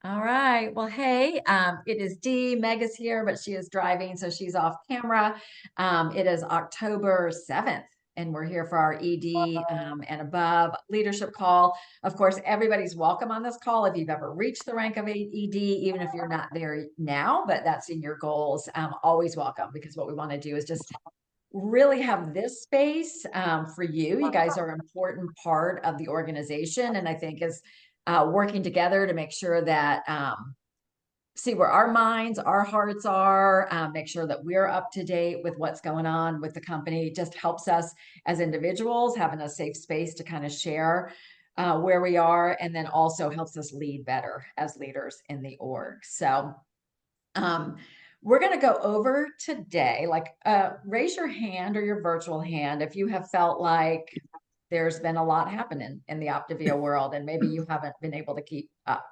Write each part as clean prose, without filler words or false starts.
All right. Well, hey, it is Dee. Meg is here, but she is driving, so she's off camera. It is October 7th, and we're here for our ED and above leadership call. Of course, everybody's welcome on this call if you've ever reached the rank of ED, even if you're not there now, but that's in your goals. Always welcome, because what we want to do is just really have this space for you. You guys are an important part of the organization, and I think is working together to make sure that see where our minds, our hearts are, make sure that we're up to date with what's going on with the company. It just helps us as individuals having a safe space to kind of share where we are, and then also helps us lead better as leaders in the org. So we're going to go over today, like raise your hand or your virtual hand if you have felt like there's been a lot happening in the Optavia world and maybe you haven't been able to keep up.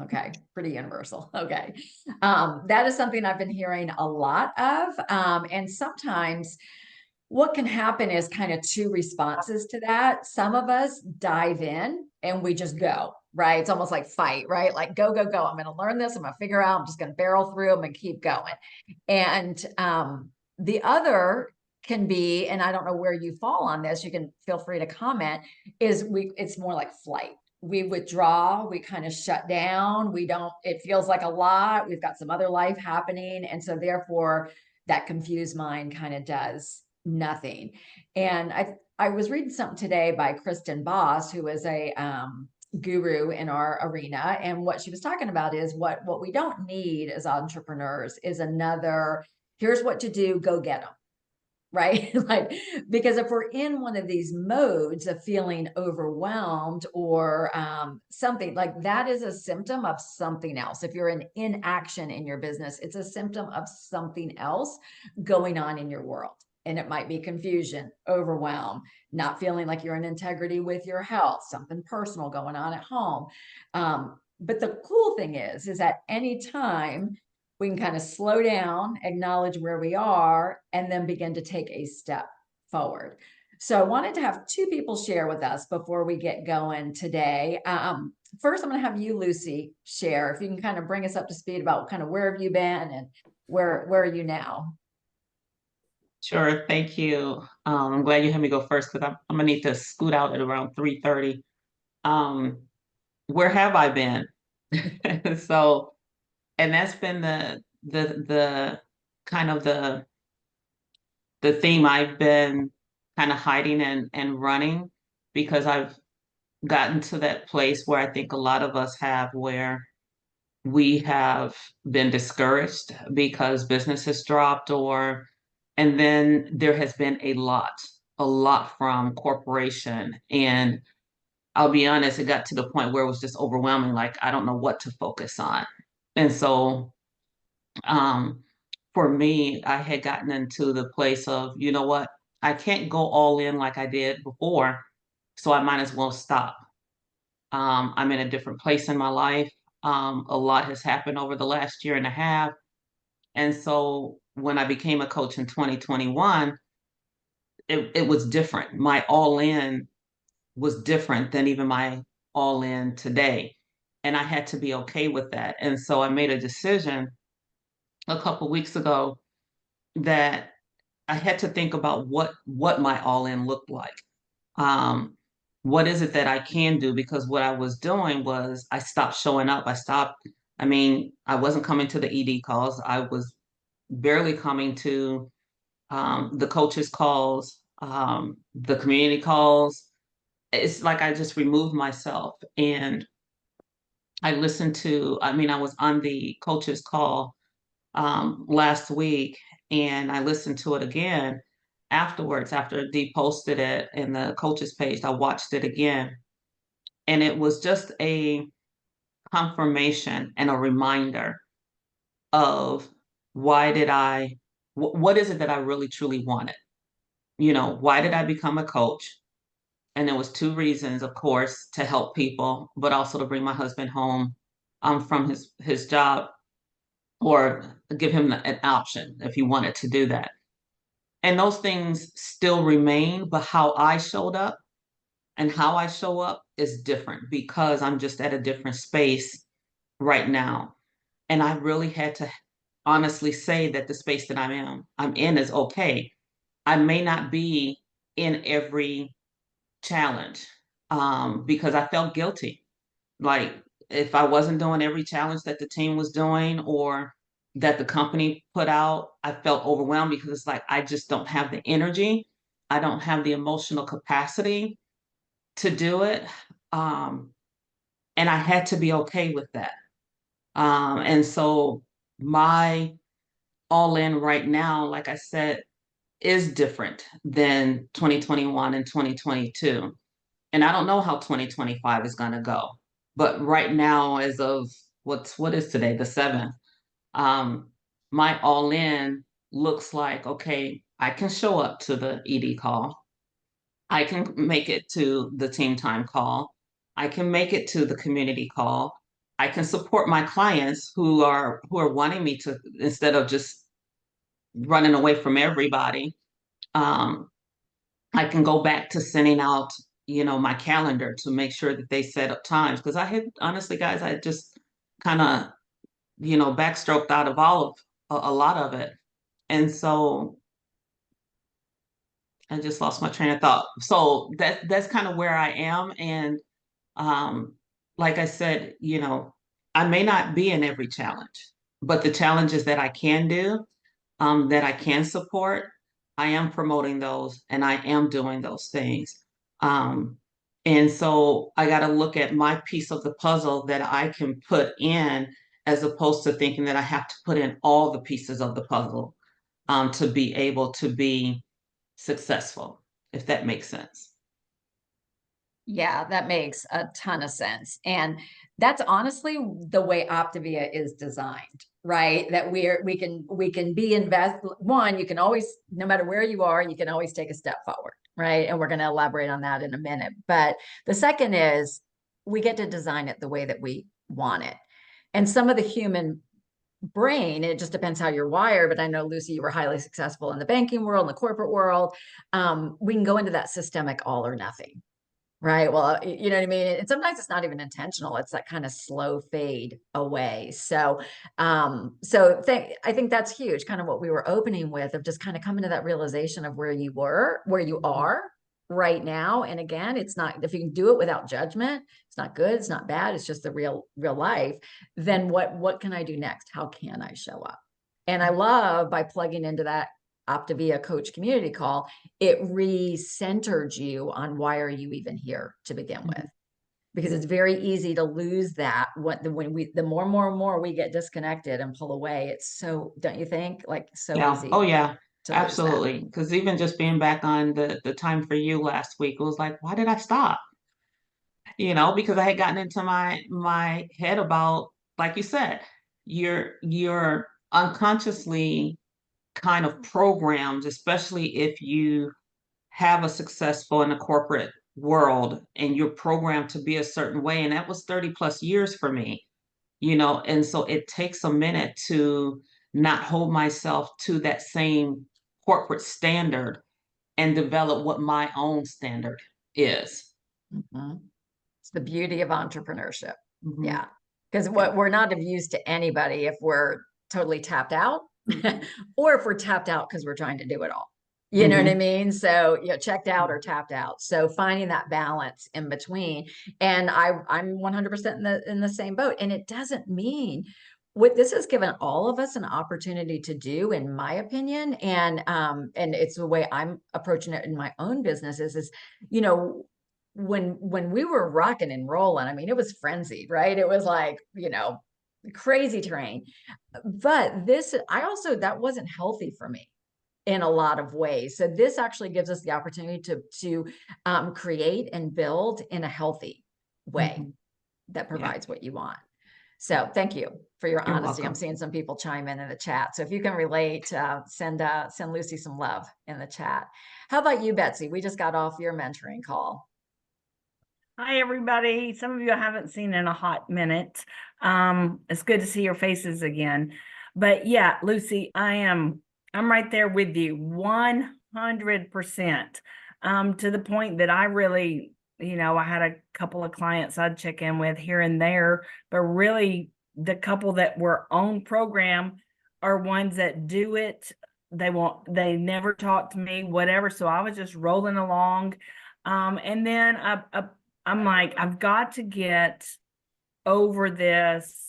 Okay, pretty universal. Okay. That is something I've been hearing a lot of. And sometimes what can happen is kind of two responses to that. Some of us dive in and we just go, right? It's almost like fight, right? Like go, go, go. I'm going to learn this. I'm going to figure out, I'm just going to barrel through. I'm going to keep going. And the other can be, and I don't know where you fall on this, you can feel free to comment, is it's more like flight. We withdraw, we kind of shut down. We don't, it feels like a lot. We've got some other life happening. And so therefore that confused mind kind of does nothing. And I was reading something today by Kristen Boss, who is a guru in our arena. And what she was talking about is what we don't need as entrepreneurs is another, here's what to do, go get them. Right? Like, because if we're in one of these modes of feeling overwhelmed or something like that is a symptom of something else. If you're in inaction in your business, it's a symptom of something else going on in your world. And it might be confusion, overwhelm, not feeling like you're in integrity with your health, something personal going on at home. But the cool thing is at any time we can kind of slow down, acknowledge where we are, and then begin to take a step forward. So I wanted to have two people share with us before we get going today. First, I'm going to have you, Lucy, share. If you can kind of bring us up to speed about kind of where have you been and where are you now? Sure, thank you. I'm glad you had me go first because I'm gonna need to scoot out at around 3:30. Um, where have I been? So, and that's been the kind of the theme I've been kind of hiding and running because I've gotten to that place where I think a lot of us have where we have been discouraged because business has dropped or and then there has been a lot from corporation. And I'll be honest, it got to the point where it was just overwhelming. Like, I don't know what to focus on. And so um, for me, I had gotten into the place of, you know what, I can't go all in like I did before. So I might as well stop. I'm in a different place in my life. A lot has happened over the last year and a half. And so when I became a coach in 2021, it was different. My all in was different than even my all in today. And I had to be okay with that. And so I made a decision a couple weeks ago that I had to think about what my all in looked like. Um, what is it that I can do? Because what I was doing was I stopped showing up. I mean, I wasn't coming to the ED calls. I was barely coming to the coaches calls, the community calls. It's like I just removed myself and I mean, I was on the coaches call last week and I listened to it again afterwards after Dee posted it in the coaches page. I watched it again and it was just a confirmation and a reminder of why did what is it that I really truly wanted? You know, why did I become a coach? And there was two reasons, of course, to help people, but also to bring my husband home from his job or give him an option if he wanted to do that. And those things still remain, but how I showed up and how I show up is different because I'm just at a different space right now. And I really had to honestly say that the space that I'm in is okay. I may not be in every challenge because I felt guilty. Like if I wasn't doing every challenge that the team was doing or that the company put out, I felt overwhelmed because it's like I just don't have the energy. I don't have the emotional capacity to do it. Um, and I had to be okay with that. And so my all in right now, like I said, is different than 2021 and 2022. And I don't know how 2025 is going to go. But right now, as of what is today, the 7th, um, my all in looks like, okay, I can show up to the ED call. I can make it to the team time call. I can make it to the community call. I can support my clients who are wanting me to instead of just running away from everybody. Um, I can go back to sending out, my calendar to make sure that they set up times because I had honestly, guys, I just kind of, backstroked out of all of a lot of it, and so I just lost my train of thought. So that's kind of where I am, and um, like I said, I may not be in every challenge, but the challenges that I can do, that I can support, I am promoting those and I am doing those things. Um, and so I got to look at my piece of the puzzle that I can put in as opposed to thinking that I have to put in all the pieces of the puzzle to be able to be successful, if that makes sense. Yeah, that makes a ton of sense. And that's honestly the way Optavia is designed, right? That we can be invest one, you can always, no matter where you are, you can always take a step forward, right? And we're going to elaborate on that in a minute. But the second is we get to design it the way that we want it. And some of the human brain, it just depends how you're wired. But I know, Lucy, you were highly successful in the banking world, in the corporate world. We can go into that systemic all or nothing. Right. Well, you know what I mean? And sometimes it's not even intentional. It's that kind of slow fade away. I think that's huge, kind of what we were opening with, of just kind of coming to that realization of where you were, where you are right now. And again, it's not, if you can do it without judgment, it's not good, it's not bad, it's just the real life. Then what can I do next? How can I show up? And I love by plugging into that Optavia coach community call, it re-centered you on why are you even here to begin with, because it's very easy to lose that when we the more we get disconnected and pull away. It's so, don't you think, like so Yeah. easy Oh, yeah. to lose that. Absolutely. Because even just being back on the time for you last week, it was like, why did I stop? Because I had gotten into my head about, like you said, you're unconsciously kind of programmed, especially if you have a successful in a corporate world and you're programmed to be a certain way. And that was 30 plus years for me, and so it takes a minute to not hold myself to that same corporate standard and develop what my own standard is. Mhm. It's the beauty of entrepreneurship. Mhm. Yeah. Because Yeah. what we're not of use to anybody if we're totally tapped out, or if we're tapped out because we're trying to do it all. You know what I Mhm. mean? So, checked out or tapped out. So finding that balance in between. And I'm 100% in the same boat. And it doesn't mean, what this has given all of us an opportunity to do, in my opinion, and it's the way I'm approaching it in my own business is, you know, when we were rocking and rolling, I mean, it was frenzied, right? It was like, crazy train. But I also, that wasn't healthy for me in a lot of ways. So this actually gives us the opportunity to create and build in a healthy way Mhm. that Yeah. provides what you want. So thank you for your You're honesty. I'm welcome. seeing some people chime in the chat. So if you can relate, send Lucy some love in the chat. How about you, Betsy? We just got off your mentoring call. Hi, everybody. Some of you I haven't seen in a hot minute. It's good to see your faces again. But yeah, Lucy, I'm right there with you 100%. To the point that I really, I had a couple of clients I'd check in with here and there, but really the couple that were on program are ones that do it. They never talk to me, whatever. So I was just rolling along. And then I'm like, I've got to get over this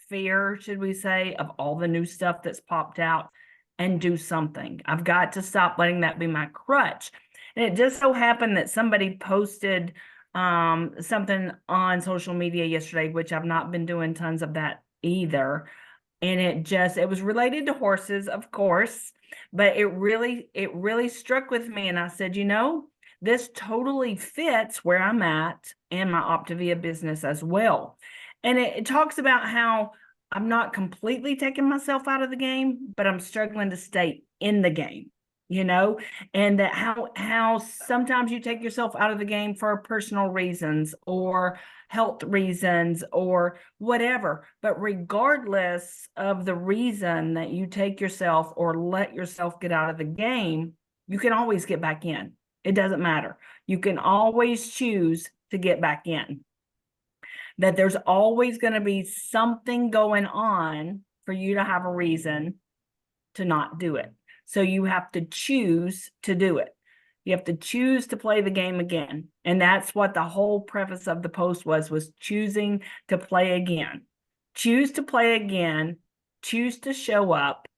fear, should we say, of all the new stuff that's popped out and do something. I've got to stop letting that be my crutch. And it just so happened that somebody posted something on social media yesterday, which I've not been doing tons of that either. And it was related to horses, of course, but it really struck with me. And I said, this totally fits where I'm at in my Optavia business as well. And it talks about how I'm not completely taking myself out of the game, but I'm struggling to stay in the game, and that how sometimes you take yourself out of the game for personal reasons or health reasons or whatever. But regardless of the reason that you take yourself or let yourself get out of the game, you can always get back in. It doesn't matter. You can always choose to get back in. That there's always going to be something going on for you to have a reason to not do it. So you have to choose to do it. You have to choose to play the game again. And that's what the whole preface of the post was choosing to play again. Choose to play again. Choose to show up.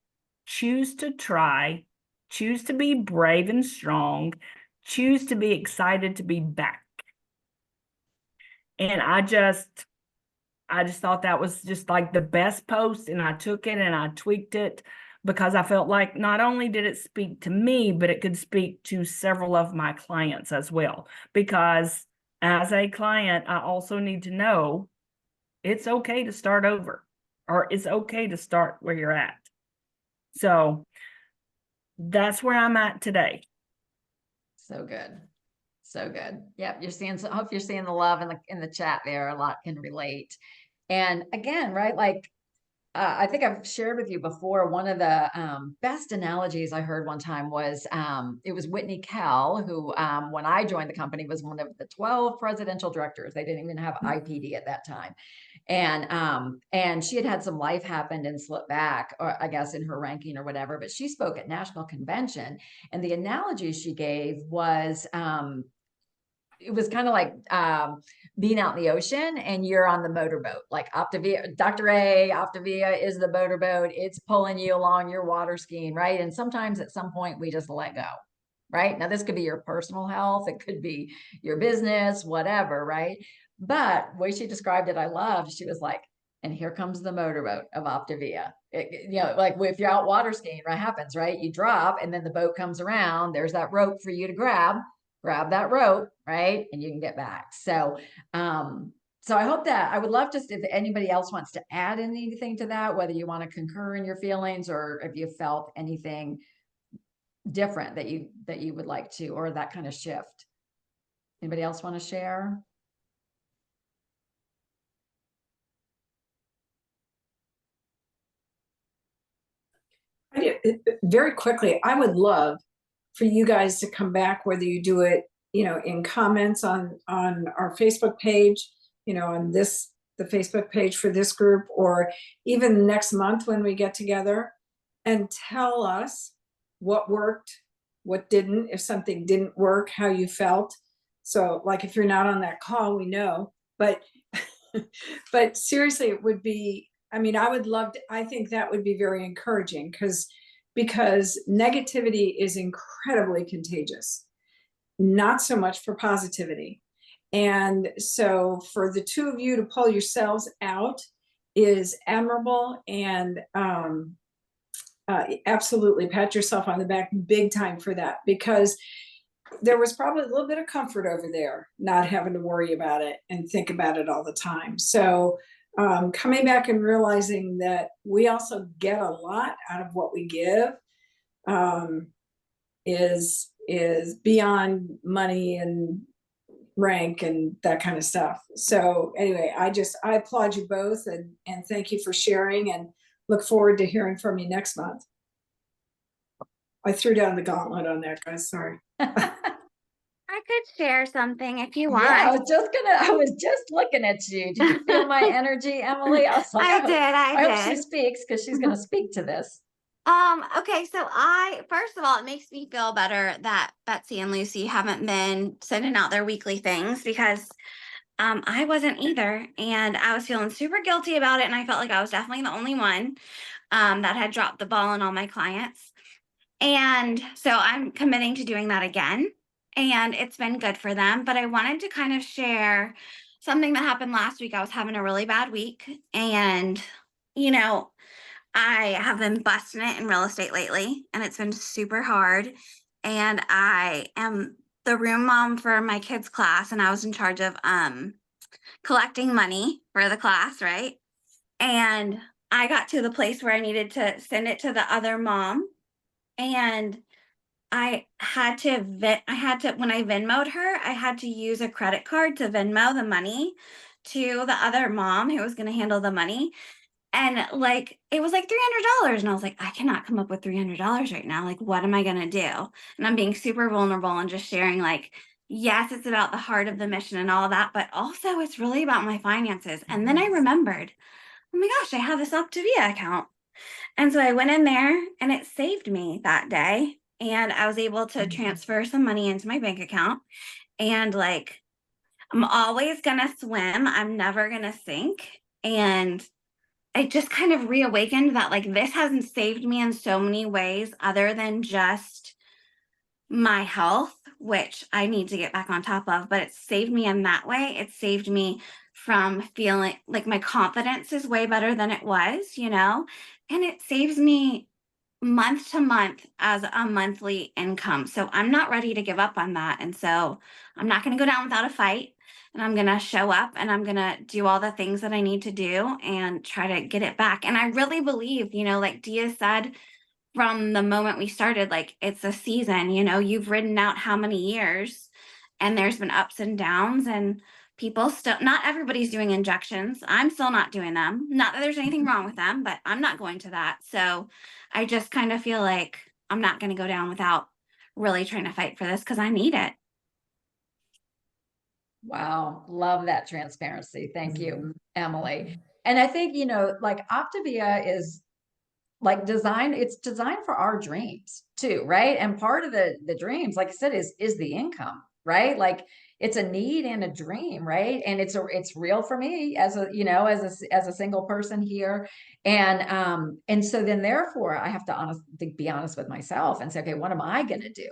Choose to try. Choose to be brave and strong. Choose to be excited to be back. And I just thought that was just like the best post, and I took it and I tweaked it because I felt like not only did it speak to me, but it could speak to several of my clients as well. Because as a client, I also need to know it's okay to start over, or it's okay to start where you're at. So that's where I'm at today. So good. So good. Yep. I hope you're seeing the love in the chat there. A lot can relate. And again, right, like I think I've shared with you before, one of the best analogies I heard one time was it was Whitney Kell, who when I joined the company was one of the 12 presidential directors. They didn't even have IPD at that time. And she had some life happen and slipped back, or I guess in her ranking or whatever, but she spoke at national convention. And the analogy she gave was it was kind of like being out in the ocean and you're on the motorboat, like Optavia, Dr. Optavia is the motorboat. It's pulling you along your water skiing, right? And sometimes at some point we just let go, right? Now, this could be your personal health. It could be your business, whatever, right? But the way she described it, I loved. She was like, and here comes the motorboat of Optavia. Like if you're out water skiing, what happens, right? You drop and then the boat comes around. There's that rope for you to grab that rope, right? And you can get back. So, so I hope that I would love just if anybody else wants to add anything to that, whether you want to concur in your feelings or if you felt anything different that you would like to, or that kind of shift. Anybody else want to share? Very quickly, I would love for you guys to come back, whether you do it, in comments on our Facebook page, on the Facebook page for this group, or even next month when we get together, and tell us what worked, what didn't, if something didn't work, how you felt. So like if you're not on that call, we know, but but seriously, it would be, I think that would be very encouraging because negativity is incredibly contagious, not so much for positivity. And so for the two of you to pull yourselves out is admirable, and absolutely pat yourself on the back big time for that, because there was probably a little bit of comfort over there, not having to worry about it and think about it all the time. So coming back and realizing that we also get a lot out of what we give is beyond money and rank and that kind of stuff. So anyway, I applaud you both and thank you for sharing, and look forward to hearing from you next month. I threw down the gauntlet on that, guys. Sorry. I could share something if you Yeah, want. I was just looking at you. Did you feel my energy, Emily? I was like, I did, I hope she did. speaks because she's going to speak to this. Okay, so first of all, it makes me feel better that Betsy and Lucy haven't been sending out their weekly things because I wasn't either. And I was feeling super guilty about it. And I felt like I was definitely the only one that had dropped the ball on all my clients. And so I'm committing to doing that again. And it's been good for them. But I wanted to kind of share something that happened last week. I was having a really bad week. And, you know, I have been busting it in real estate lately, and it's been super hard. And I am the room mom for my kids' class, and I was in charge of collecting money for the class, right? And I got to the place where I needed to send it to the other mom, and I had to when I Venmoed her, I had to use a credit card to Venmo the money to the other mom who was going to handle the money. And like it was like $300. And I was like, I cannot come up with $300 right now. Like, what am I gonna do? And I'm being super vulnerable and just sharing, like, yes, it's about the heart of the mission and all that, but also it's really about my finances. And then I remembered, oh my gosh, I have this Optavia account. And so I went in there and it saved me that day. And I was able to transfer some money into my bank account. And like I'm always gonna swim. I'm never gonna sink. And it just kind of reawakened that like this hasn't saved me in so many ways other than just my health, which I need to get back on top of, but it saved me in that way. It saved me from feeling like my confidence is way better than it was, and it saves me month to month as a monthly income. So I'm not ready to give up on that. And so I'm not going to go down without a fight. And I'm going to show up and I'm going to do all the things that I need to do and try to get it back. And I really believe, like Dia said, from the moment we started, like it's a season, you've ridden out how many years and there's been ups and downs and people still, not everybody's doing injections. I'm still not doing them. Not that there's anything wrong with them, but I'm not going to that. So I just kind of feel like I'm not going to go down without really trying to fight for this because I need it. Wow, love that transparency. Thank you, Emily. And I think, like Optavia is like it's designed for our dreams too, right? And part of the dreams, like I said, is the income, right? Like it's a need and a dream, right? And it's real for me as a single person here. And so then therefore I have to be honest with myself and say, okay, what am I gonna do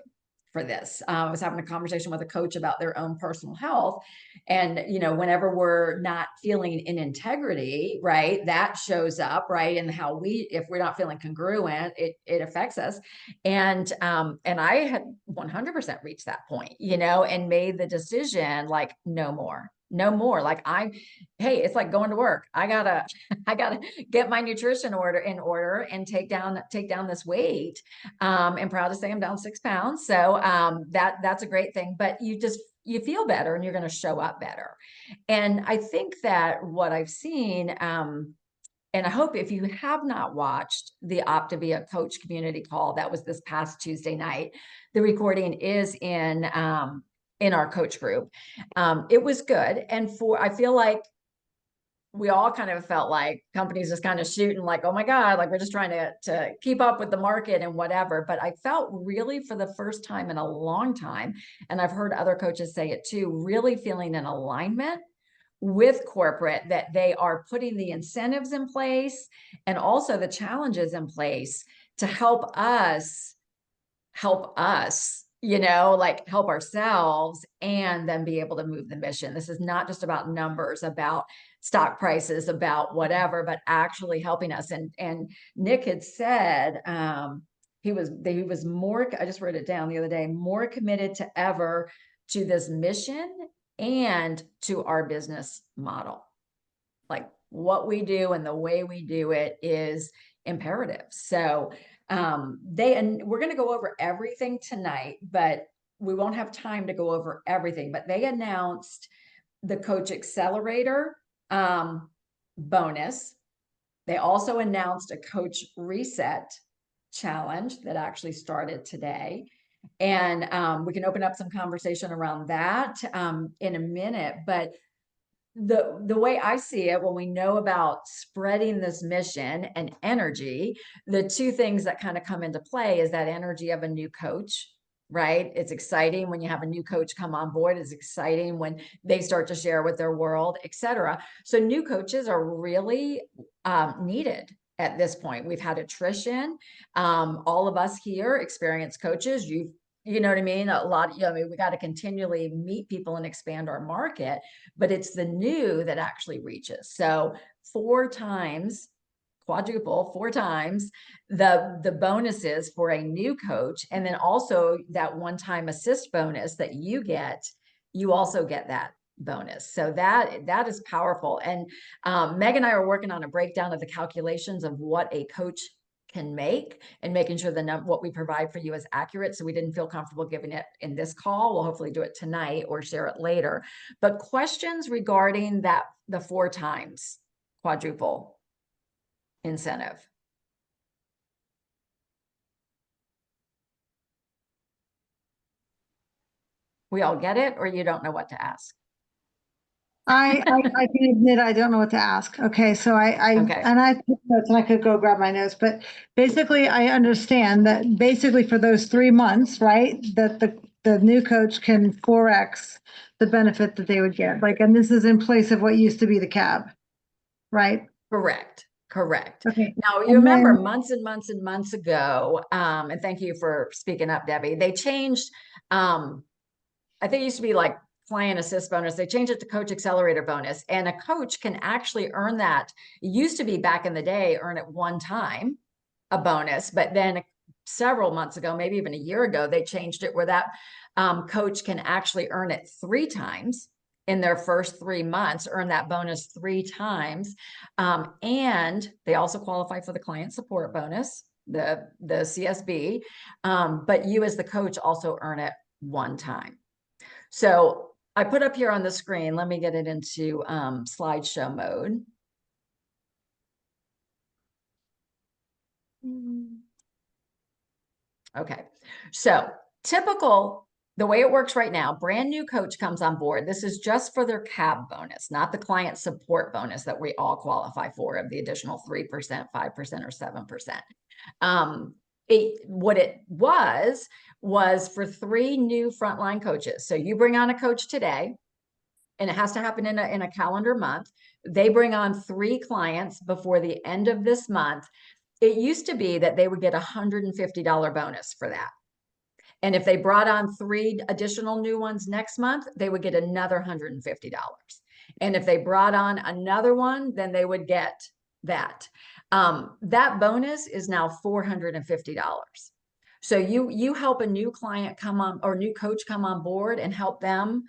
for this? I was having a conversation with a coach about their own personal health. And, whenever we're not feeling in integrity, right, that shows up, right. And if we're not feeling congruent, it affects us. And I had 100% reached that point, and made the decision, like, no more. Like hey, it's like going to work. I gotta get my nutrition in order and take down this weight. And proud to say I'm down 6 pounds. So that's a great thing, but you feel better and you're going to show up better. And I think that what I've seen, and I hope if you have not watched the Optavia coach community call, that was this past Tuesday night, the recording is in our coach group. It was good. And I feel like we all kind of felt like companies just kind of shooting like, oh my God, like we're just trying to keep up with the market and whatever. But I felt really for the first time in a long time, and I've heard other coaches say it too, really feeling an alignment with corporate, that they are putting the incentives in place and also the challenges in place to help us, like help ourselves and then be able to move the mission. This is not just about numbers, about stock prices, about whatever, but actually helping us. And Nick had said, he was more, I just wrote it down the other day, more committed to ever to this mission and to our business model. Like what we do and the way we do it is imperative. So and we're going to go over everything tonight, but we won't have time to go over everything. But they announced the Coach Accelerator bonus. They also announced a Coach Reset challenge that actually started today. And we can open up some conversation around that in a minute. But the way I see it, when we know about spreading this mission and energy, the two things that kind of come into play is that energy of a new coach, right? It's exciting when you have a new coach come on board. It's exciting when they start to share with their world, etc. So new coaches are really needed at this point. We've had attrition. All of us here, experienced coaches, you know what I mean? A lot, I mean, we got to continually meet people and expand our market, but it's the new that actually reaches. So 4 times, quadruple, 4 times the bonuses for a new coach. And then also that one-time assist bonus that you also get that bonus. So that is powerful. And Meg and I are working on a breakdown of the calculations of what a coach can make and making sure what we provide for you is accurate. So we didn't feel comfortable giving it in this call. We'll hopefully do it tonight or share it later. But questions regarding that, the 4 times quadruple incentive. We all get it, or you don't know what to ask? I can admit I don't know what to ask. Okay, so Okay. and I took notes and I could go grab my notes, but basically I understand that basically for those 3 months, right, that the new coach can 4x the benefit that they would get. Like, and this is in place of what used to be the cab, right? Correct. Okay. Now, you And remember then- months and months and months ago, and thank you for speaking up, Debbie. They changed, I think it used to be like client assist bonus. They changed it to coach accelerator bonus, and a coach can actually earn that. It used to be back in the day, earn it one time, a bonus, but then several months ago, maybe even a year ago, they changed it where that coach can actually earn it 3 times in their first 3 months, earn that bonus 3 times. And they also qualify for the client support bonus, the CSB, but you as the coach also earn it 1 time. So I put up here on the screen, let me get it into slideshow mode. Okay, so typical, the way it works right now, brand new coach comes on board. This is just for their cab bonus, not the client support bonus that we all qualify for of the additional 3%, 5%, or 7%. What it was for 3 new frontline coaches. So you bring on a coach today, and it has to happen in a calendar month. They bring on 3 clients before the end of this month. It used to be that they would get $150 bonus for that. And if they brought on 3 additional new ones next month, they would get another $150. And if they brought on another one, then they would get that. That bonus is now $450. So you help a new client come on, or new coach come on board and help them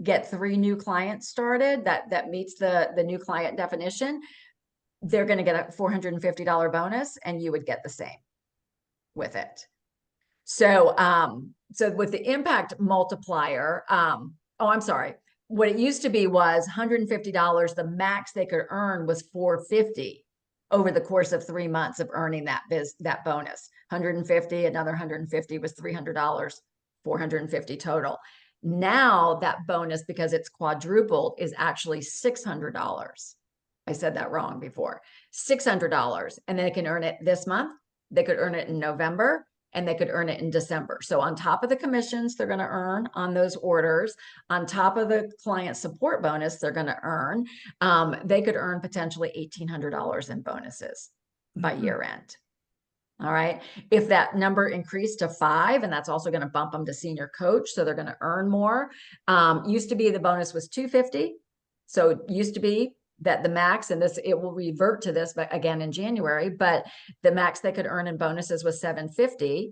get 3 new clients started that meets the new client definition. They're going to get a $450 bonus, and you would get the same with it. So, so with the impact multiplier, oh, I'm sorry. What it used to be was $150. The max they could earn was $450 over the course of 3 months of earning that bonus. 150, another 150 was $300, 450 total. Now that bonus, because it's quadrupled, is actually $600. I said that wrong before. $600, and they can earn it this month. They could earn it in November, and they could earn it in December. So on top of the commissions they're going to earn on those orders, on top of the client support bonus they're going to earn, they could earn potentially $1,800 in bonuses by year end. All right. If that number increased to 5, and that's also going to bump them to senior coach, so they're going to earn more. Used to be the bonus was $250. So it used to be that the max, and it will revert to this, but again in January, but the max they could earn in bonuses was $750.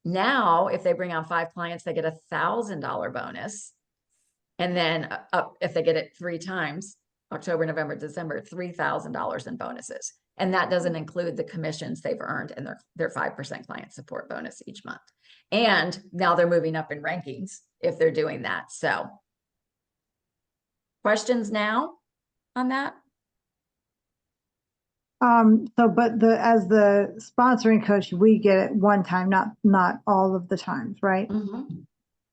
Now, if they bring on 5 clients, they get $1,000 bonus. And then if they get it 3 times, October, November, December, $3,000 in bonuses. And that doesn't include the commissions they've earned in their 5% client support bonus each month. And now they're moving up in rankings if they're doing that. So questions now on that? But as the sponsoring coach, we get it one time, not all of the times, right? Mhm.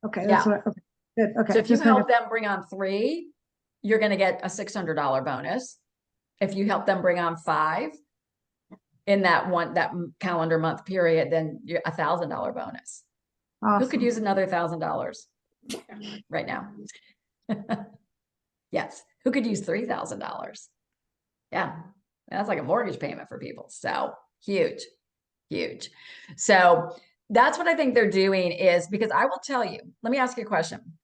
Okay, that's Yeah. what, okay, good, okay. So if you just making- help them bring on 3, you're gonna get a $600 bonus. If you help them bring on 5 in that calendar month period, then you're $1,000 bonus. Who could Awesome. use another $1,000 right now? Yes. Who could use $3,000? Yeah. That's like a mortgage payment for people. So huge, huge. So that's what I think they're doing is because I will tell you, let me ask you a question.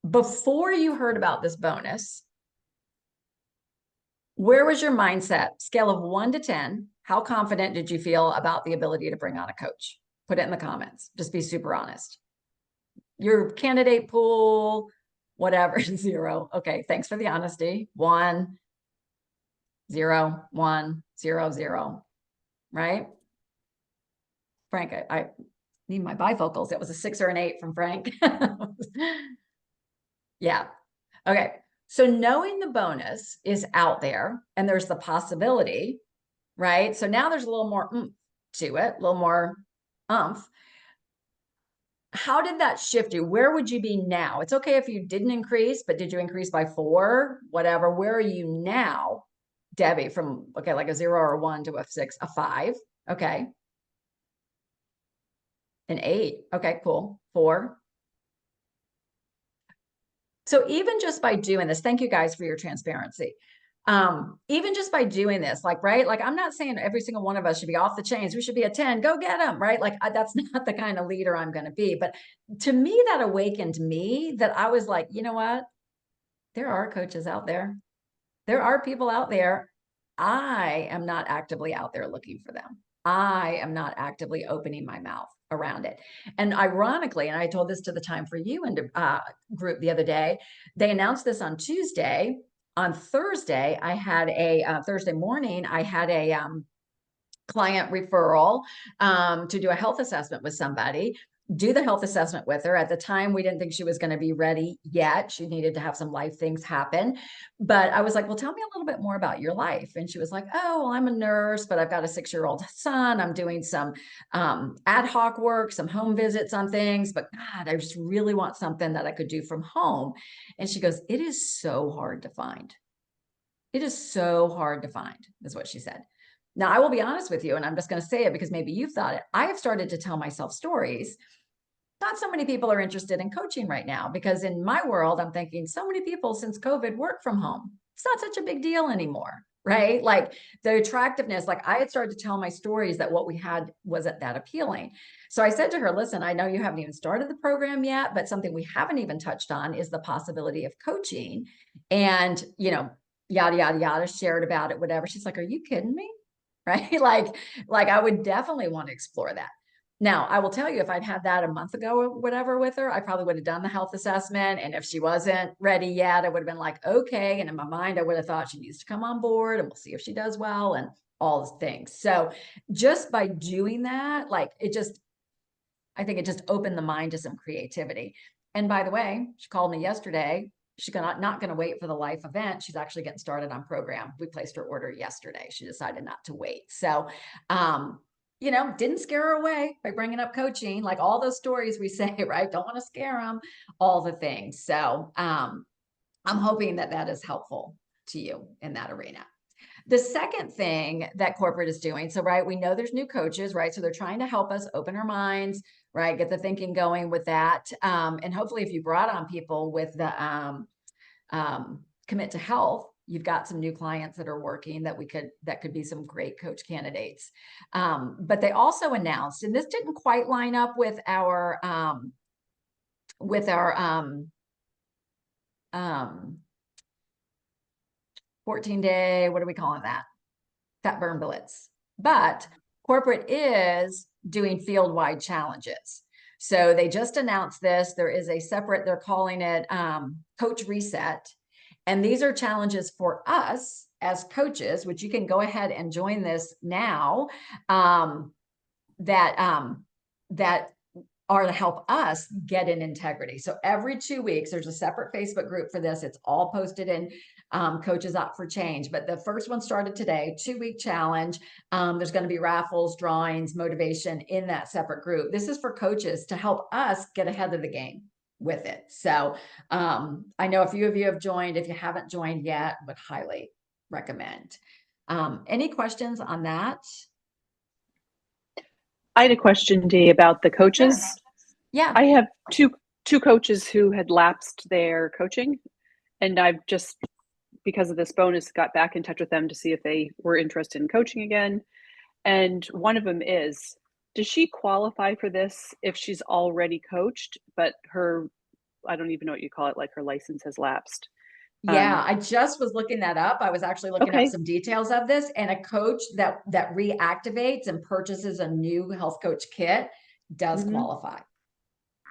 Before you heard about this bonus, where was your mindset? Scale of 1 to 10. How confident did you feel about the ability to bring on a coach? Put it in the comments. Just be super honest. Your candidate pool, whatever, 0. Okay, thanks for the honesty. 1, 0, 1, 0, 0. Right? Frank, I need my bifocals. It was a 6 or an 8 from Frank. Yeah. Okay. So knowing the bonus is out there and there's the possibility, right? So now there's a little more oomph to it, a little more umph. How did that shift you? Where would you be now? It's okay if you didn't increase, but did you increase by 4, whatever? Where are you now, Debbie, from, okay, like a 0 or a 1 to a 6, a 5. Okay. An 8. Okay, cool. 4. So even just by doing this, thank you guys for your transparency. Even just by doing this, like, right? Like, I'm not saying every single one of us should be off the chains. We should be a 10, go get them, right? Like, that's not the kind of leader I'm going to be. But to me, that awakened me that I was like, you know what? There are coaches out there. There are people out there. I am not actively out there looking for them. I am not actively opening my mouth around it. And ironically, and I told this to the Time for You group the other day, they announced this on Tuesday. On Thursday, I had a Thursday morning, I had a client referral to do a health assessment with somebody, do the health assessment with her. At the time, we didn't think she was going to be ready yet. She needed to have some life things happen. But I was like, well, tell me a little bit more about your life. And she was like, oh, well, I'm a nurse, but I've got a 6-year-old son. I'm doing some ad hoc work, some home visits on things. But God, I just really want something that I could do from home. And she goes, it is so hard to find. It is so hard to find, is what she said. Now, I will be honest with you, and I'm just going to say it because maybe you've thought it. I have started to tell myself stories. Not so many people are interested in coaching right now because in my world, I'm thinking so many people since COVID work from home. It's not such a big deal anymore, right? Like the attractiveness, like I had started to tell my stories that what we had wasn't that appealing. So I said to her, listen, I know you haven't even started the program yet, but something we haven't even touched on is the possibility of coaching. And, you know, yada, yada, yada, shared about it, whatever. She's like, are you kidding me? Right? Like I would definitely want to explore that. Now, I will tell you, if I'd had that a month ago or whatever with her, I probably would have done the health assessment. And if she wasn't ready yet, I would have been like, okay. And in my mind, I would have thought she needs to come on board and we'll see if she does well and all the things. So just by doing that, like I think it just opened the mind to some creativity. And by the way, she called me yesterday. She's not going to wait for the life event. She's actually getting started on program. We placed her order yesterday. She decided not to wait. So, you know, didn't scare her away by bringing up coaching, like all those stories we say, right? Don't want to scare them, all the things. So, I'm hoping that that is helpful to you in that arena. The second thing that corporate is doing, so, right, we know there's new coaches, right? So they're trying to help us open our minds, right? Get the thinking going with that. And hopefully if you brought on people with the Commit to Health, you've got some new clients that are working that could be some great coach candidates. But they also announced, and this didn't quite line up with our 14-day, what are we calling that? Fat burn blitz. But corporate is doing field-wide challenges. So they just announced this. There is a separate, they're calling it Coach Reset. And these are challenges for us as coaches, which you can go ahead and join this now, that are to help us get in integrity. So every 2 weeks, there's a separate Facebook group for this. It's all posted in Coaches Up for Change. But the first one started today, 2-week challenge. There's going to be raffles, drawings, motivation in that separate group. This is for coaches to help us get ahead of the game with it. So I know a few of you have joined. If you haven't joined yet, would highly recommend. Any questions on that? I had a question, Dee, about the coaches. Yeah. I have two coaches who had lapsed their coaching, and I've just, because of this bonus, got back in touch with them to see if they were interested in coaching again. And one of them does she qualify for this if she's already coached, but her, I don't even know what you call it, like her license has lapsed? Yeah, I just was looking that up. I was actually looking Okay. up some details of this, and a coach that reactivates and purchases a new health coach kit does Mhm. qualify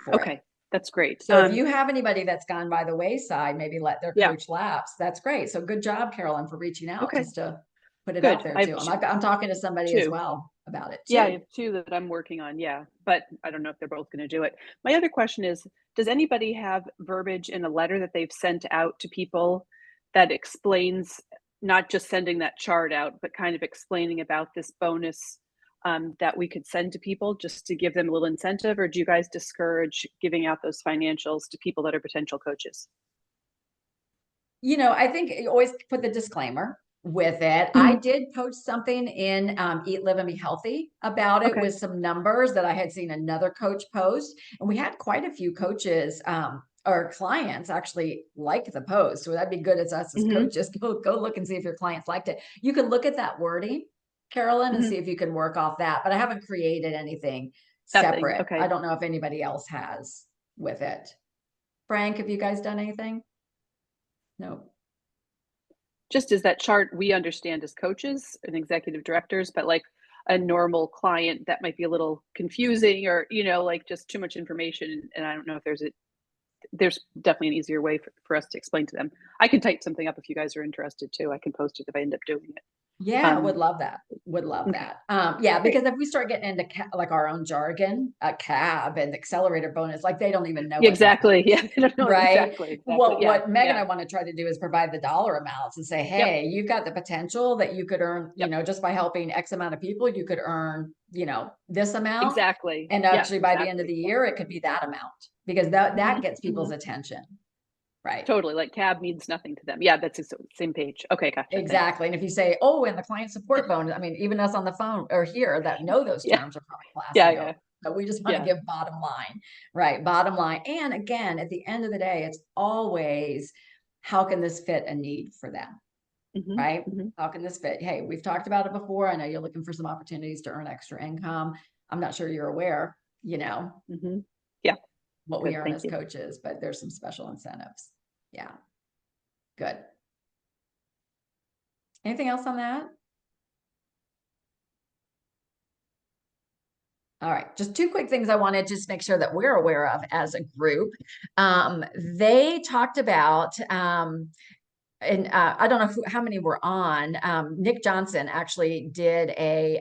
for it. Okay, that's great. So if you have anybody that's gone by the wayside, maybe let their Yeah. coach lapse. That's great. So good job, Carolyn, for reaching out Okay. just to put it Good. out there I have too. I'm talking to somebody as two. well about it Yeah, I too. have two that I'm working on. Yeah, but I don't know if they're both going to do it. My other question is, does anybody have verbiage in a letter that they've sent out to people that explains, not just sending that chart out, but kind of explaining about this bonus that we could send to people just to give them a little incentive? Or do you guys discourage giving out those financials to people that are potential coaches? You know, I think you always put the disclaimer with it. I did post something in Eat, Live, and Be Healthy about it Okay. with some numbers that I had seen another coach post. And we had quite a few coaches or clients actually like the post. So that'd be good as us as Mhm. coaches. Go look and see if your clients liked it. You can look at that wording, Carolyn, and Mhm. see if you can work off that. But I haven't created anything Nothing. separate. Okay. I don't know if anybody else has with it. Frank, have you guys done anything? No. Just as that chart we understand as coaches and executive directors, but like a normal client that might be a little confusing, or like just too much information, and I don't know if there's definitely an easier way for us to explain to them. I can type something up if you guys are interested too. I can post it if I end up doing it. Yeah, would love that. Would love Okay. that. Yeah, Great. because if we start getting into like our own jargon, a cab and accelerator bonus, like they don't even know Yeah, what that exactly. Yeah, I don't know. right? Exactly. What Meg and Yeah. I want to try to do is provide the dollar amounts and say, Yep. hey, you've got the potential that you could earn, Yep. just by helping X amount of people, you could earn, this amount. Exactly. And Yeah, actually by the end of the exactly. year, it could be that amount because that Mhm, gets people's mhm. attention. Right. Totally. Like cab means nothing to them. Yeah, that's the same page. Okay, gotcha. Thanks. Exactly. And if you say, oh, and the client support bonus, I mean, even us on the phone or here that know those Yeah. terms are probably Yeah, classing yeah. over. But we just want to Yeah. give bottom line, right? Bottom line. And again, at the end of the day, it's always how can this fit a need for them, Mhm, right? mhm. How can this fit? Hey, we've talked about it before. I know you're looking for some opportunities to earn extra income. I'm not sure you're aware, Mhm. Yeah. what we Good. earn Thank as you. coaches, but there's some special incentives. Yeah. Good. Anything else on that? All right, just two quick things I wanted to just make sure that we're aware of as a group. They talked about, and I don't know how many were on. Nick Johnson actually did a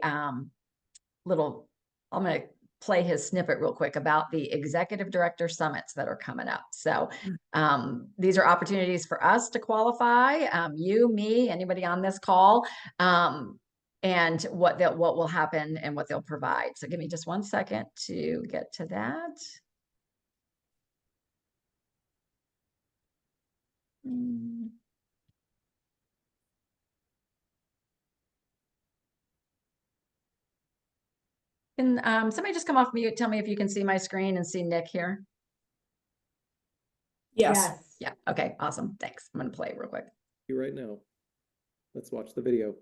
little, I'm going to play his snippet real quick about the executive director summits that are coming up. So these are opportunities for us to qualify, you, me, anybody on this call. And what will happen and what they'll provide. So give me just 1 second to get to that. Can somebody just come off mute, tell me if you can see my screen and see Nick here? Yes. Yeah, okay, awesome, thanks. I'm gonna play it real quick. You right now. Let's watch the video.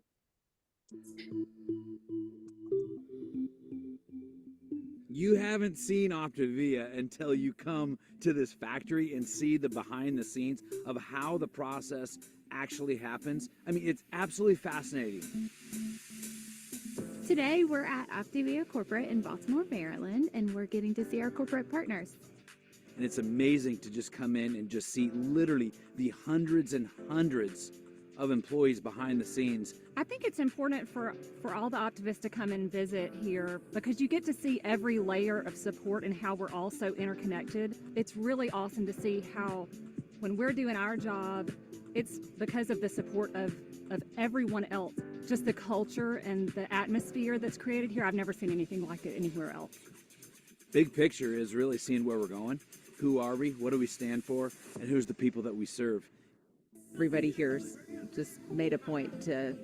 You haven't seen Optavia until you come to this factory and see the behind the scenes of how the process actually happens. I mean, it's absolutely fascinating. Today, we're at Optavia Corporate in Baltimore, Maryland, and we're getting to see our corporate partners. And it's amazing to just come in and just see literally the hundreds and hundreds of employees behind the scenes. I think it's important for all the Optivists to come and visit here because you get to see every layer of support and how we're all so interconnected. It's really awesome to see how when we're doing our job, it's because of the support of everyone else. Just the culture and the atmosphere that's created here. I've never seen anything like it anywhere else. Big picture is really seeing where we're going. Who are we? What do we stand for? And who's the people that we serve? Everybody here's just made a point to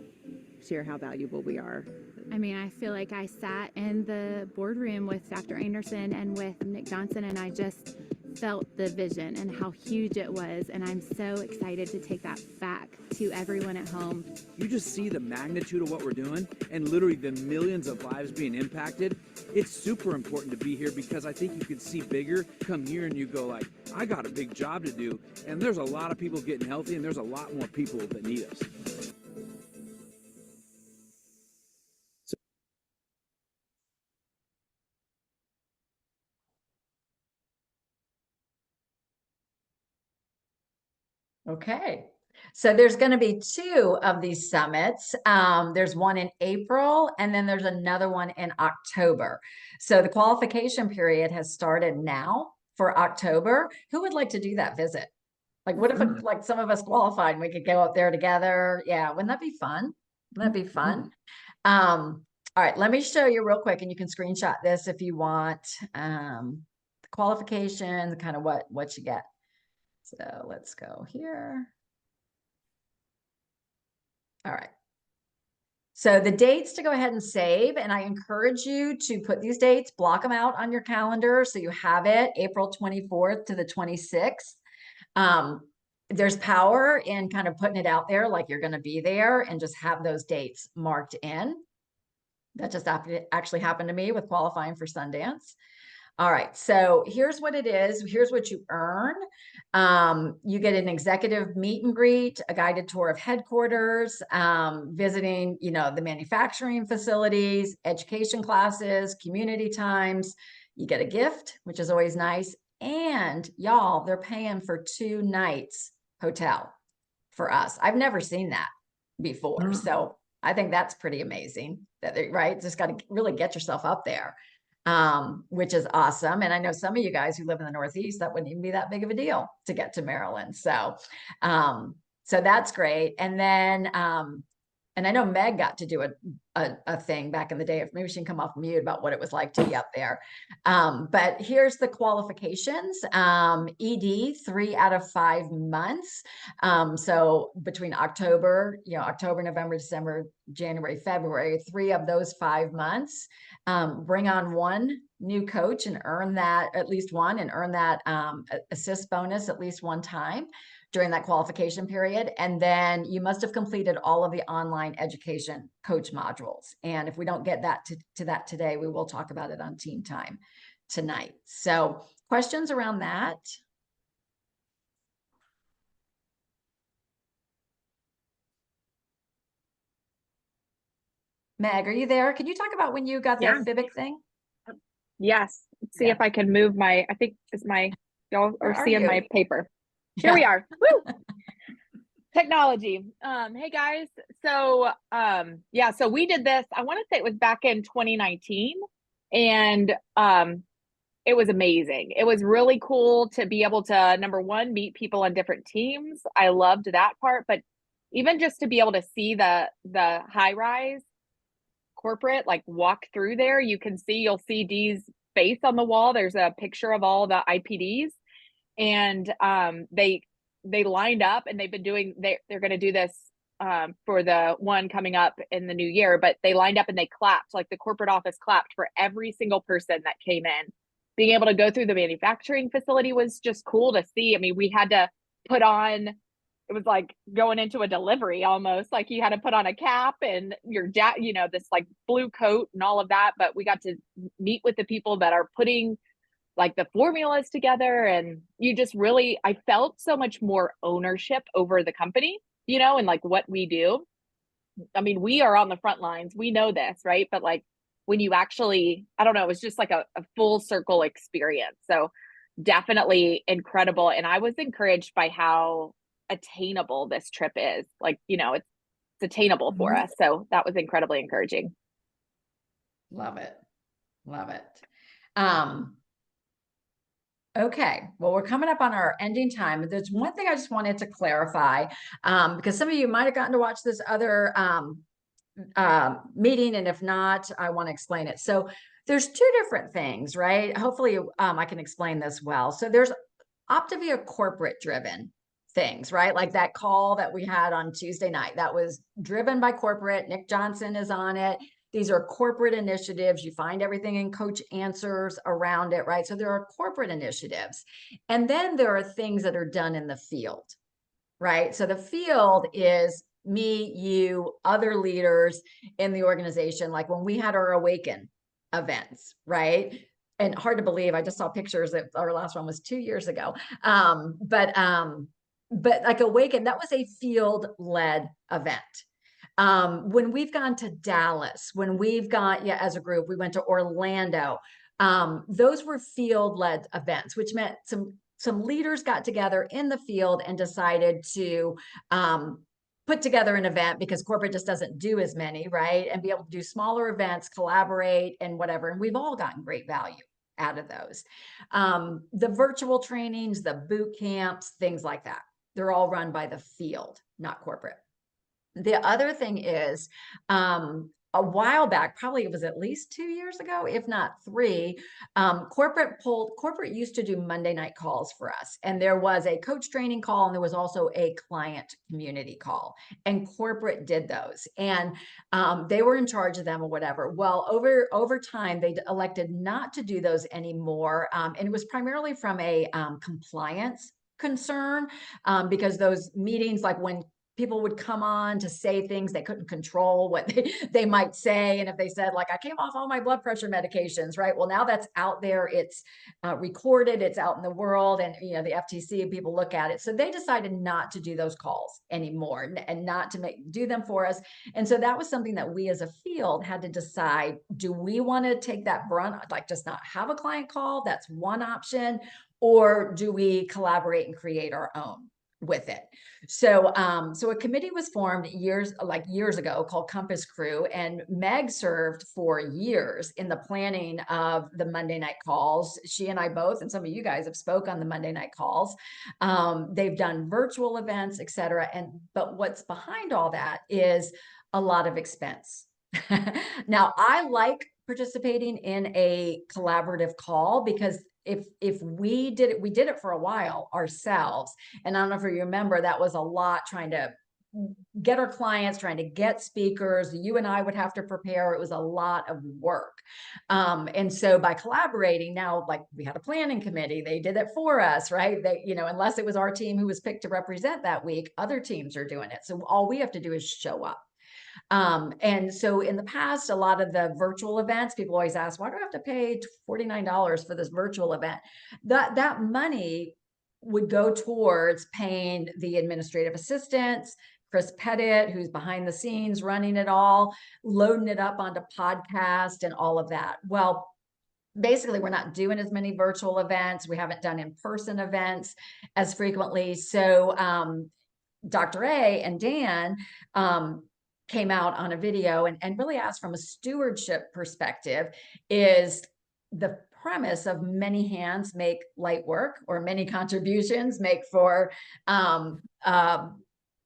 share how valuable we are. I mean, I feel like I sat in the boardroom with Dr. Anderson and with Nick Johnson, and I just felt the vision and how huge it was. And I'm so excited to take that back to everyone at home. You just see the magnitude of what we're doing and literally the millions of lives being impacted. It's super important to be here because I think you can see bigger, come here and you go like, I got a big job to do. And there's a lot of people getting healthy and there's a lot more people that need us. Okay, so there's going to be 2 of these summits. There's one in April and then there's another one in October. So the qualification period has started now for October. Who would like to do that visit? Like, what if like some of us qualified and we could go up there together? Yeah, wouldn't that be fun? Wouldn't that be fun? All right, let me show you real quick and you can screenshot this if you want. The qualifications, kind of what you get. So let's go here. All right. So the dates to go ahead and save, and I encourage you to put these dates, block them out on your calendar so you have it, April 24th to the 26th. There's power in kind of putting it out there like you're going to be there and just have those dates marked in. That just actually happened to me with qualifying for Sundance. All right, so here's what it is. Here's what you earn. You get an executive meet and greet, a guided tour of headquarters, visiting, the manufacturing facilities, education classes, community times. You get a gift, which is always nice. And y'all, they're paying for 2 nights hotel for us. I've never seen that before. So I think that's pretty amazing that right. Just got to really get yourself up there. Which is awesome. And I know some of you guys who live in the Northeast, that wouldn't even be that big of a deal to get to Maryland. So, so that's great. And then, and I know Meg got to do a thing back in the day. If maybe she can come off mute about what it was like to be up there. But here's the qualifications. ED 3 out of 5 months. So between October, October, November, December, January, February, 3 of those 5 months. Bring on 1 new coach and earn that at least 1 and earn that assist bonus at least 1 time during that qualification period. And then you must have completed all of the online education coach modules. And if we don't get that to that today, we will talk about it on Team Time tonight. So questions around that? Meg, are you there? Can you talk about when you got that Civic thing? Yes. See if I can move my, I think is my, y'all are seeing my paper. Here we are. Woo! Technology. Hey guys. So, so we did this, I want to say it was back in 2019 and, it was amazing. It was really cool to be able to, number 1, meet people on different teams. I loved that part, but even just to be able to see the high rise corporate, like walk through there, you'll see Dee's face on the wall. There's a picture of all the IPDs and they lined up and they've been doing, they're going to do this for the one coming up in the new year, but they lined up and they clapped, like the corporate office clapped for every single person that came in. Being able to go through the manufacturing facility was just cool to see. I mean, we had to put on, it was like going into a delivery almost, like you had to put on a cap and your this like blue coat and all of that. But we got to meet with the people that are putting like the formulas together. And you just really, I felt so much more ownership over the company, and like what we do. I mean, we are on the front lines. We know this, right? But like when you actually, I don't know, it was just like a full circle experience. So definitely incredible. And I was encouraged by how attainable this trip is. Like, you know, it's attainable for us. So that was incredibly encouraging. Love it. Love it. Okay, well, we're coming up on our ending time. There's one thing I just wanted to clarify, because some of you might have gotten to watch this other meeting, and if not, I want to explain it. So there's two different things, right? Hopefully, I can explain this well. So there's Optavia corporate driven things, right? Like that call that we had on Tuesday night, that was driven by corporate. Nick Johnson is on it. These are corporate initiatives. You find everything in Coach Answers around it, right? So there are corporate initiatives. And then there are things that are done in the field, right? So the field is me, you, other leaders in the organization. Like when we had our Awaken events, right? And hard to believe, I just saw pictures that our last one was 2 years ago. But like Awaken, that was a field-led event. When we've gone to Dallas, when we've gone, as a group, we went to Orlando. Those were field-led events, which meant some leaders got together in the field and decided to put together an event, because corporate just doesn't do as many, right? And be able to do smaller events, collaborate and whatever. And we've all gotten great value out of those. The virtual trainings, the boot camps, things like that, they're all run by the field, not corporate. The other thing is, a while back, probably it was at least 2 years ago, if not 3, corporate used to do Monday night calls for us. And there was a coach training call, and there was also a client community call, and corporate did those. And they were in charge of them or whatever. Well, over time, they elected not to do those anymore. And it was primarily from a compliance concern, because those meetings, like when people would come on to say things, they couldn't control what they might say. And if they said, like, I came off all my blood pressure medications, right? Well, now that's out there, it's recorded, it's out in the world, and the FTC, people look at it. So they decided not to do those calls anymore, and not to do them for us. And so that was something that we as a field had to decide, do we want to take that brunt, like just not have a client call? That's one option. Or do we collaborate and create our own with it? So a committee was formed years ago called Compass Crew, and Meg served for years in the planning of the Monday night calls. She and I both, and some of you guys have spoke on the Monday night calls. They've done virtual events, etc. But what's behind all that is a lot of expense. Now, I like participating in a collaborative call, because if we did it for a while ourselves. And I don't know if you remember, that was a lot, trying to get our clients, trying to get speakers. You and I would have to prepare. It was a lot of work. And so by collaborating now, like we had a planning committee, they did it for us, right? They, unless it was our team who was picked to represent that week, other teams are doing it. So all we have to do is show up. And so in the past, a lot of the virtual events, people always ask, why do I have to pay $49 for this virtual event? That money would go towards paying the administrative assistants, Chris Pettit, who's behind the scenes running it all, loading it up onto podcast and all of that. Well, basically, we're not doing as many virtual events. We haven't done in-person events as frequently. So Dr. A and Dan came out on a video and really asked, from a stewardship perspective, is the premise of many hands make light work, or many contributions make for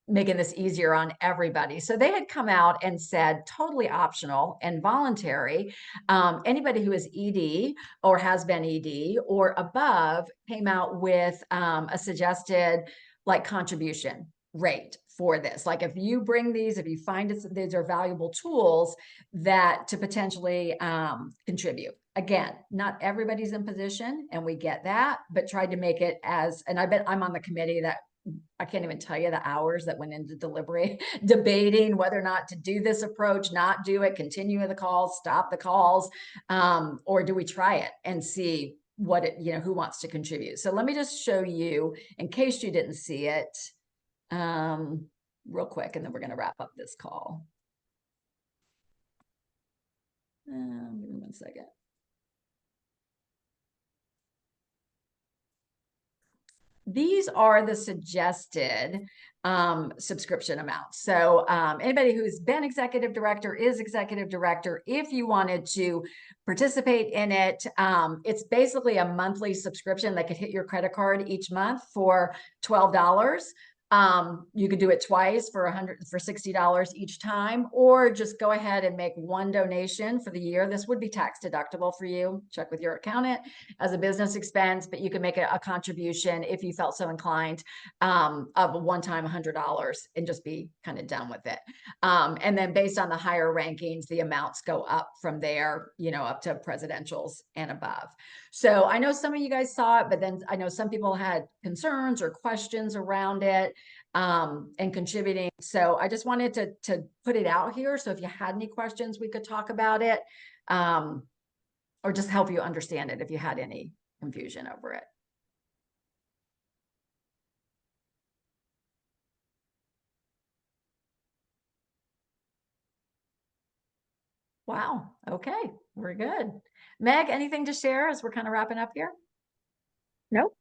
making this easier on everybody. So they had come out and said, totally optional and voluntary. Anybody who is ED or has been ED or above came out with a suggested contribution rate for this. Like, if you bring these, if you find these are valuable tools that to potentially contribute. Again, not everybody's in position, and we get that, but tried to make it and I bet I'm on the committee that I can't even tell you the hours that went into debating whether or not to do this approach, not do it, continue the calls, stop the calls, or do we try it and see what who wants to contribute. So let me just show you, in case you didn't see it, real quick, and then we're going to wrap up this call. Give me 1 second. these are the suggested subscription amounts. So anybody who's been executive director is executive director. If you wanted to participate in it, it's basically a monthly subscription that could hit your credit card each month for $12. You could do it twice for $60 each time, or just go ahead and make one donation for the year. This would be tax deductible for you. Check with your accountant as a business expense, but you can make a contribution if you felt so inclined of a one-time $100 and just be kind of done with it. And then based on the higher rankings, the amounts go up from there, you know, up to presidentials and above. So I know some of you guys saw it, but then I know some people had concerns or questions around it and contributing. So I just wanted to put it out here. So if you had any questions, we could talk about it or just help you understand it if you had any confusion over it. Wow. Okay. We're good. Meg, anything to share as we're kind of wrapping up here? Nope.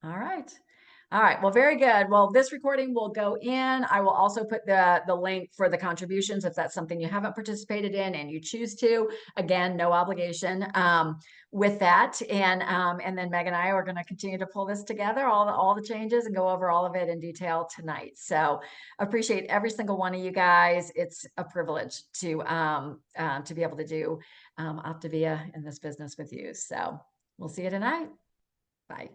All right. All right. Well, very good. Well, this recording will go in. I will also put the link for the contributions if that's something you haven't participated in and you choose to. Again, no obligation with that. And then Meg and I are going to continue to pull this together, all the changes, and go over all of it in detail tonight. So appreciate every single one of you guys. It's a privilege to be able to do Optavia in this business with you. So we'll see you tonight. Bye.